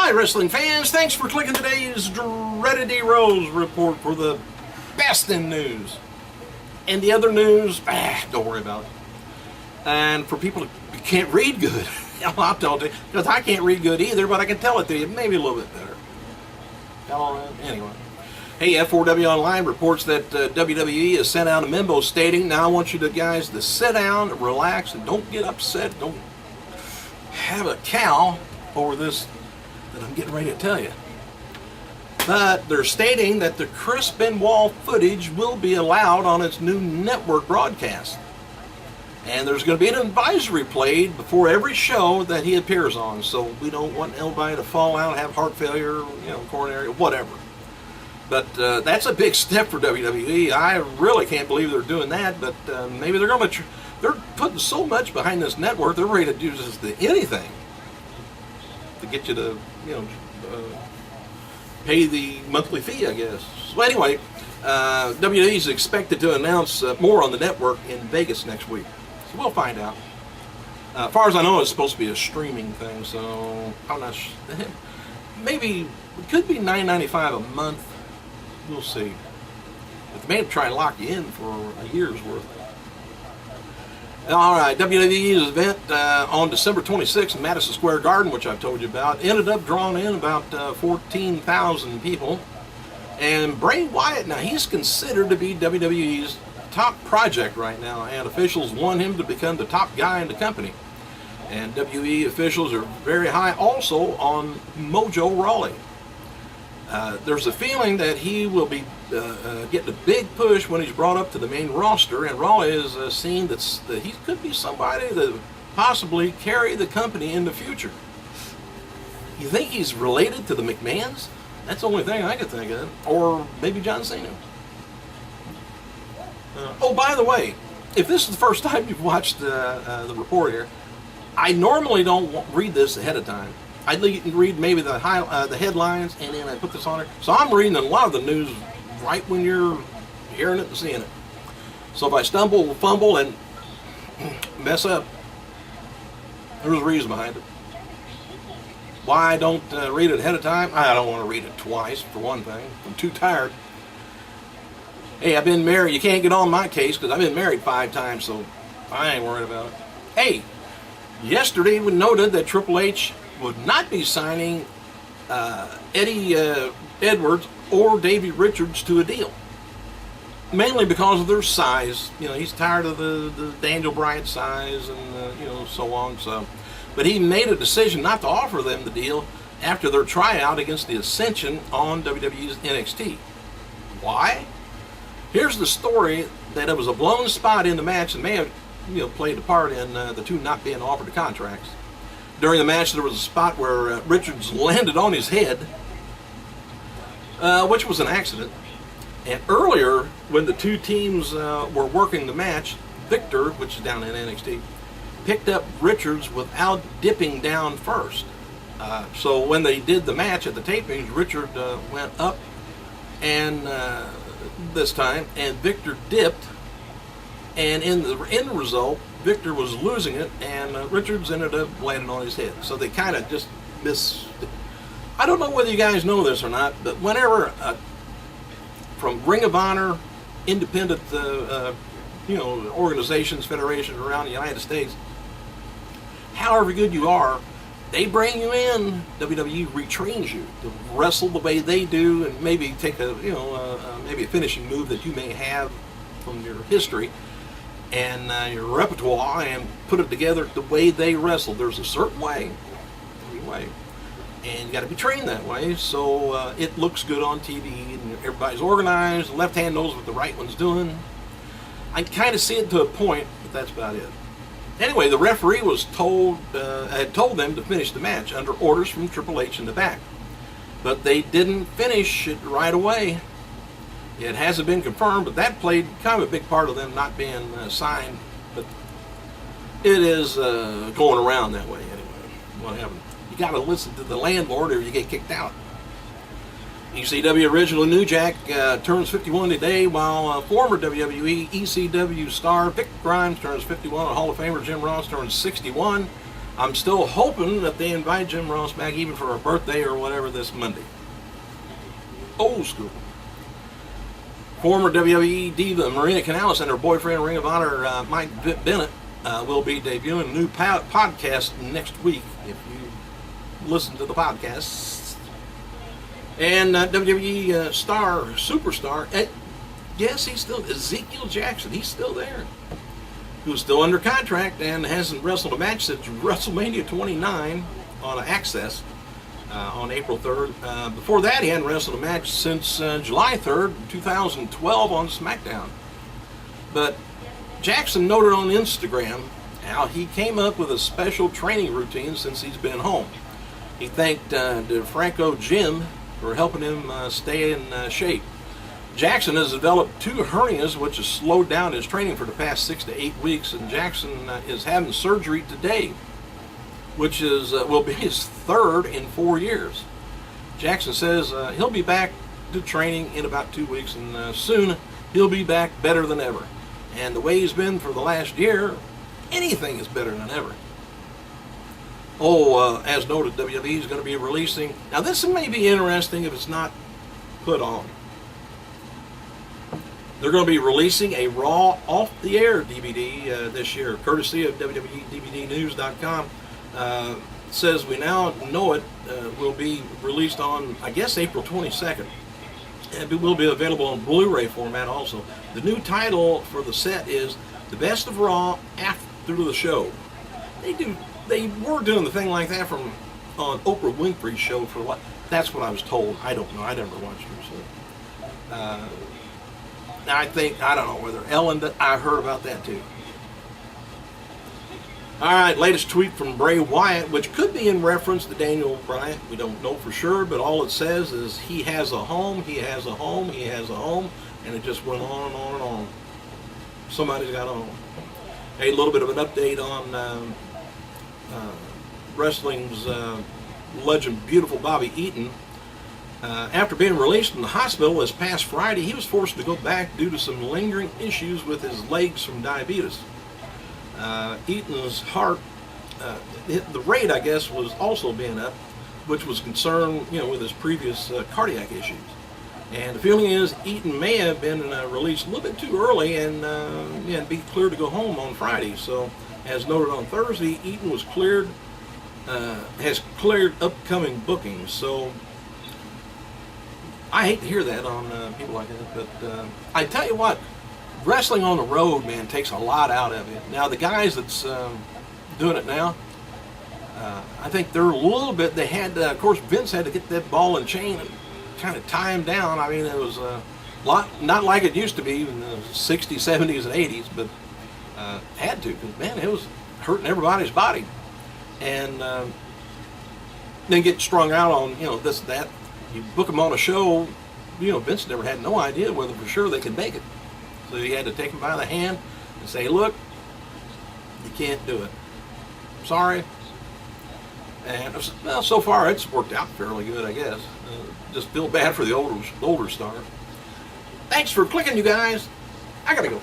Hi, wrestling fans. Thanks for clicking today's Dreaded Rose report for the best in news. And the other news, don't worry about it. And for people who can't read good, I'll tell you, because I can't read good either, but I can tell it to you maybe a little bit better. Anyway. Hey, F4W Online reports that WWE has sent out a memo stating, now I want you guys to sit down, relax, and don't get upset. Don't have a cow over this that I'm getting ready to tell you. But they're stating that the Chris Benoit footage will be allowed on its new network broadcast. And there's going to be an advisory played before every show that he appears on. So we don't want anybody to fall out, have heart failure, coronary, whatever. But that's a big step for WWE. I really can't believe they're doing that. But maybe they're going to. They're putting so much behind this network. They're ready to do this to anything to get you to, pay the monthly fee, I guess. So anyway, WWE is expected to announce more on the network in Vegas next week. So we'll find out. As far as I know, it's supposed to be a streaming thing. So I'm not sure. Maybe it could be $9.95 a month. We'll see. But they may try and lock you in for a year's worth. All right, WWE's event on December 26th in Madison Square Garden, which I've told you about, ended up drawing in about 14,000 people. And Bray Wyatt, now he's considered to be WWE's top project right now, and officials want him to become the top guy in the company. And WWE officials are very high also on Mojo Rawley. There's a feeling that he will be getting a big push when he's brought up to the main roster, and Rawley is seen that he could be somebody that possibly carry the company in the future. You think he's related to the McMahons? That's the only thing I could think of. Or maybe John Cena. Oh, by the way, if this is the first time you've watched the report here, I normally don't read this ahead of time. I read maybe the headlines, and then I put this on there. So I'm reading a lot of the news right when you're hearing it and seeing it. So if I stumble, fumble, and mess up, there's a reason behind it. Why I don't read it ahead of time? I don't want to read it twice, for one thing. I'm too tired. Hey, I've been married. You can't get on my case because I've been married 5 times, so I ain't worried about it. Hey, yesterday we noted that Triple H would not be signing Eddie Edwards or Davey Richards to a deal. Mainly because of their size. He's tired of the Daniel Bryan size and, so on. So, but he made a decision not to offer them the deal after their tryout against the Ascension on WWE's NXT. Why? Here's the story that it was a blown spot in the match and may have played a part in the two not being offered the contracts. During the match, there was a spot where Richards landed on his head, which was an accident. And earlier, when the two teams were working the match, Victor, which is down in NXT, picked up Richards without dipping down first. So when they did the match at the tapings, Richard went up and this time, and Victor dipped. And in the end result, Victor was losing it, and Richards ended up landing on his head. So they kind of just missed. I don't know whether you guys know this or not, but whenever from Ring of Honor, independent, organizations, federations around the United States, however good you are, they bring you in. WWE retrains you to wrestle the way they do, and maybe take maybe a finishing move that you may have from your history and your repertoire, and put it together the way they wrestle. There's a certain way, and you got to be trained that way, so it looks good on TV, and everybody's organized. The left hand knows what the right one's doing. I kind of see it to a point, but that's about it. Anyway, the referee was had told them to finish the match under orders from Triple H in the back, but they didn't finish it right away. It hasn't been confirmed, but that played kind of a big part of them not being signed. But it is going around that way anyway. What happened? You got to listen to the landlord or you get kicked out. ECW original New Jack turns 51 today, while former WWE ECW star Vic Grimes turns 51. Hall of Famer Jim Ross turns 61. I'm still hoping that they invite Jim Ross back even for a birthday or whatever this Monday. Old school. Former WWE diva Marina Canales and her boyfriend, Ring of Honor Mike Bennett, will be debuting a new podcast next week, if you listen to the podcasts. And WWE superstar, yes, he's still, Ezekiel Jackson, he's still there, who's still under contract and hasn't wrestled a match since WrestleMania 29 on Access on April 3rd. Before that, he hadn't wrestled a match since July 3rd, 2012 on SmackDown. But Jackson noted on Instagram how he came up with a special training routine since he's been home. He thanked DeFranco Jim for helping him stay in shape. Jackson has developed 2 hernias, which has slowed down his training for the past 6 to 8 weeks, and Jackson is having surgery today, which will be his 3rd in 4 years. Jackson says he'll be back to training in about 2 weeks, and soon he'll be back better than ever. And the way he's been for the last year, anything is better than ever. As noted, WWE is going to be releasing, now this may be interesting if it's not put on. They're going to be releasing a Raw off-the-air DVD this year, courtesy of WWEDVDnews.com. Says we now know it will be released on, I guess, April 22nd. And it will be available on Blu-ray format also. The new title for the set is The Best of Raw After the Show. They were doing the thing like that on Oprah Winfrey's show for what? That's what I was told. I don't know. I never watched her. So. I don't know whether Ellen, I heard about that too. Alright, latest tweet from Bray Wyatt, which could be in reference to Daniel Bryan. We don't know for sure, but all it says is he has a home, he has a home, he has a home, and it just went on and on and on. Somebody's got a home. A little bit of an update on wrestling's legend, beautiful Bobby Eaton. After being released from the hospital this past Friday, he was forced to go back due to some lingering issues with his legs from diabetes. Eaton's heart, the rate, I guess, was also being up, which was concerned, with his previous cardiac issues. And the feeling is Eaton may have been released a little bit too early and be cleared to go home on Friday. So, as noted on Thursday, Eaton was has cleared upcoming bookings. So, I hate to hear that on people like that, but I tell you what, wrestling on the road, man, takes a lot out of you. Now, the guys that's doing it now, I think they're a little bit, they had, of course, Vince had to get that ball and chain and kind of tie him down. I mean, it was a lot, not like it used to be in the 60s, 70s, and 80s, but had to, because, man, it was hurting everybody's body. And then get strung out on, this, that. You book them on a show, Vince never had no idea whether for sure they could make it. So he had to take them by the hand and say, look, you can't do it. Sorry. And well, so far it's worked out fairly good, I guess. Just feel bad for the older stars. Thanks for clicking, you guys. I gotta go.